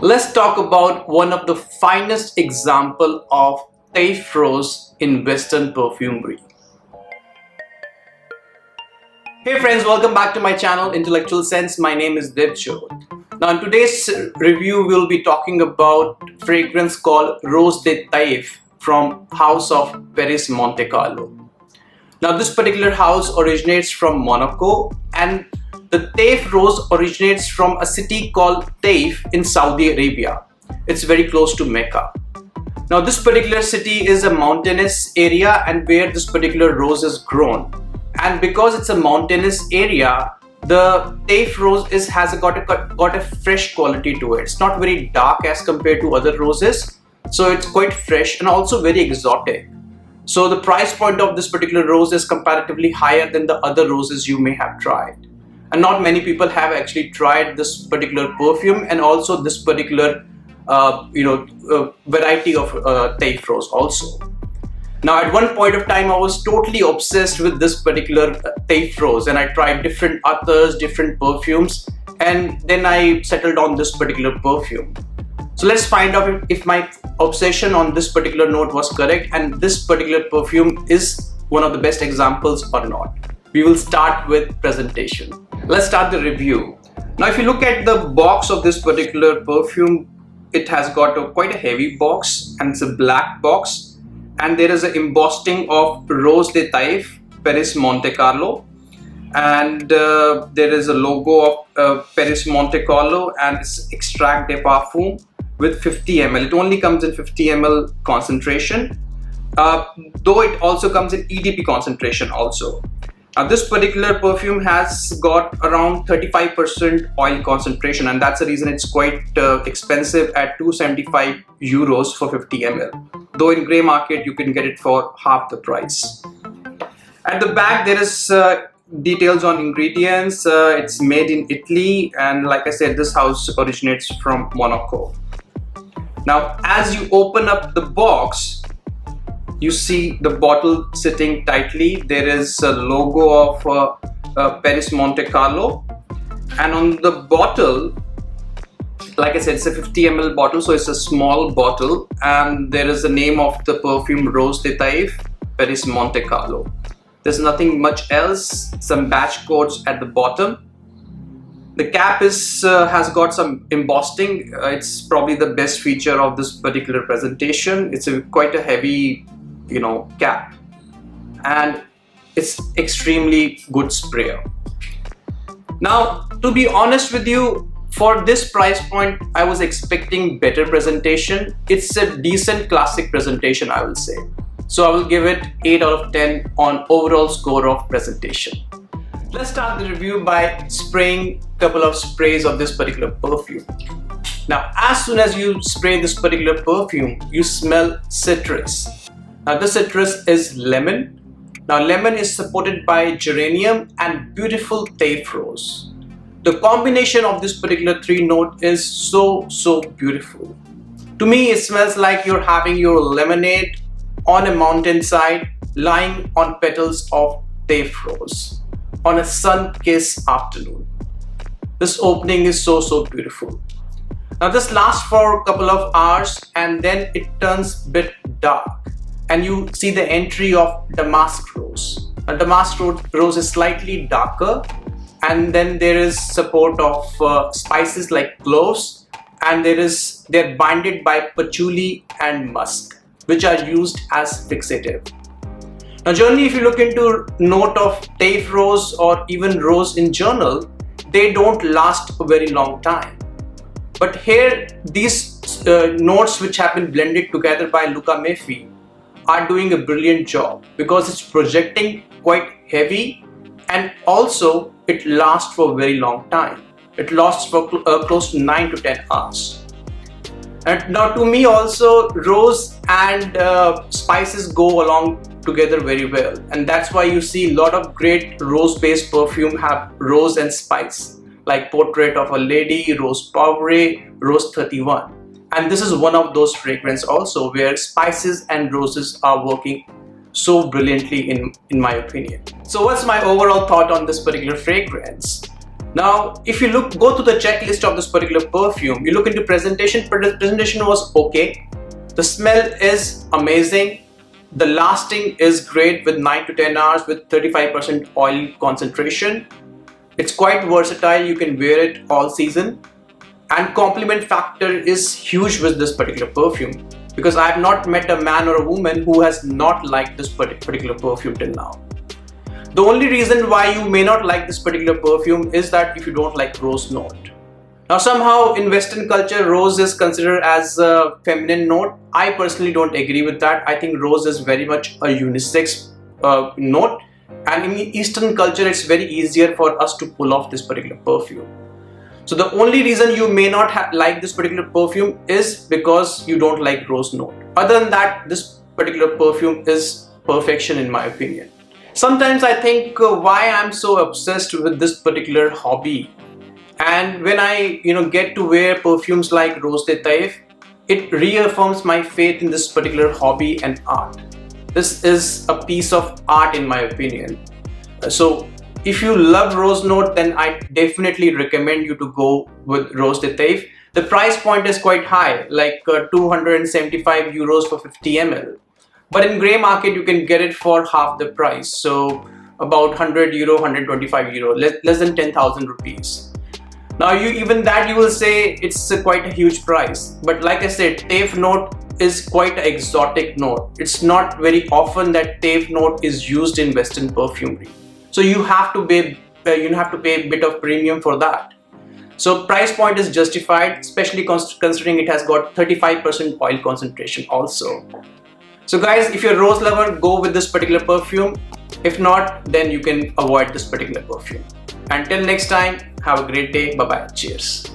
Let's talk about one of the finest example of Taif rose in Western perfumery. Hey friends, welcome back to my channel Intellectual Sense. My name is Divjot. Now in today's review we'll be talking about fragrance called Rose de Taif from house of Perris Monte Carlo. Now this particular house originates from Monaco, and the Taif rose originates from a city called Taif in Saudi Arabia. It's very close to Mecca. Now this particular city is a mountainous area and where this particular rose is grown. And because it's a mountainous area, the Taif rose has got a fresh quality to it. It's not very dark as compared to other roses. So it's quite fresh and also very exotic. So the price point of this particular rose is comparatively higher than the other roses you may have tried. And not many people have actually tried this particular perfume and also this particular variety of Taif rose also. Now at one point of time I was totally obsessed with this particular Taif rose, and I tried different others, different perfumes, and then I settled on this particular perfume. So let's find out if my obsession on this particular note was correct and this particular perfume is one of the best examples or not. We will start with presentation. Let's start the review. Now if you look at the box of this particular perfume, it has got quite a heavy box and it's a black box, and there is an embossing of Rose de Taif, Perris Monte Carlo, and there is a logo of Perris Monte Carlo and it's extract de parfum with 50 ml. It only comes in 50 ml concentration, though it also comes in EDP concentration also. Now this particular perfume has got around 35% oil concentration, and that's the reason it's quite expensive at 275 euros for 50 ml. Though in grey market you can get it for half the price. At the back there is details on ingredients. It's made in Italy, and like I said, this house originates from Monaco. Now as you open up the box, you see the bottle sitting tightly. There is a logo of Perris Monte Carlo, and on the bottle, like I said, it's a 50 ml bottle, so it's a small bottle, and there is the name of the perfume Rose de Taif, Perris Monte Carlo. There's nothing much else. Some batch codes at the bottom. The cap has got some embossing. It's probably the best feature of this particular presentation. It's quite a heavy, cap, and it's extremely good sprayer. Now, to be honest with you, for this price point, I was expecting better presentation. It's a decent classic presentation, I will say. So I will give it 8 out of 10 on overall score of presentation. Let's start the review by spraying a couple of sprays of this particular perfume. Now, as soon as you spray this particular perfume, you smell citrus. Now, the citrus is lemon. Now, lemon is supported by geranium and beautiful Taif rose. The combination of this particular three note is so beautiful. To me, it smells like you're having your lemonade on a mountainside, lying on petals of Taif rose on a sun-kissed afternoon. This opening is so beautiful. Now this lasts for a couple of hours and then it turns a bit dark, and you see the entry of damask rose. Now damask rose is slightly darker, and then there is support of spices like cloves, and they're binded by patchouli and musk, which are used as fixative. Now generally, if you look into note of Taif rose or even rose in general, they don't last a very long time. But here, these notes which have been blended together by Luca Meffi are doing a brilliant job, because it's projecting quite heavy, and also it lasts for a very long time. It lasts for close to 9 to 10 hours. And now to me also, rose and spices go along together very well, and that's why you see a lot of great rose-based perfume have rose and spice, like Portrait of a Lady, Rose Poivree, Rose 31. And this is one of those fragrances also where spices and roses are working so brilliantly in my opinion. So what's my overall thought on this particular fragrance? Now, if you go to the checklist of this particular perfume, you look into presentation. Presentation was okay. The smell is amazing. The lasting is great with 9 to 10 hours with 35% oil concentration. It's quite versatile. You can wear it all season. And compliment factor is huge with this particular perfume, because I have not met a man or a woman who has not liked this particular perfume till now. The only reason why you may not like this particular perfume is that if you don't like rose note. Now somehow in Western culture, rose is considered as a feminine note. I personally don't agree with that. I think rose is very much a unisex note, and in Eastern culture it's very easier for us to pull off this particular perfume. So the only reason you may not like this particular perfume is because you don't like rose note. Other than that, this particular perfume is perfection in my opinion. Sometimes I think why I'm so obsessed with this particular hobby, and when I get to wear perfumes like Rose de Taif, it reaffirms my faith in this particular hobby and art. This is a piece of art in my opinion. So if you love rose note, then I definitely recommend you to go with Rose de Taif. The price point is quite high, like 275 euros for 50 ml. But in grey market, you can get it for half the price. So about 100 euro, 125 euro, less than 10,000 rupees. Now you will say it's quite a huge price. But like I said, Taif note is quite an exotic note. It's not very often that Taif note is used in Western perfumery. So you have to pay a bit of premium for that. So price point is justified, especially considering it has got 35% oil concentration also. So guys, if you're a rose lover, go with this particular perfume. If not, then you can avoid this particular perfume. Until next time, have a great day. Bye bye. Cheers.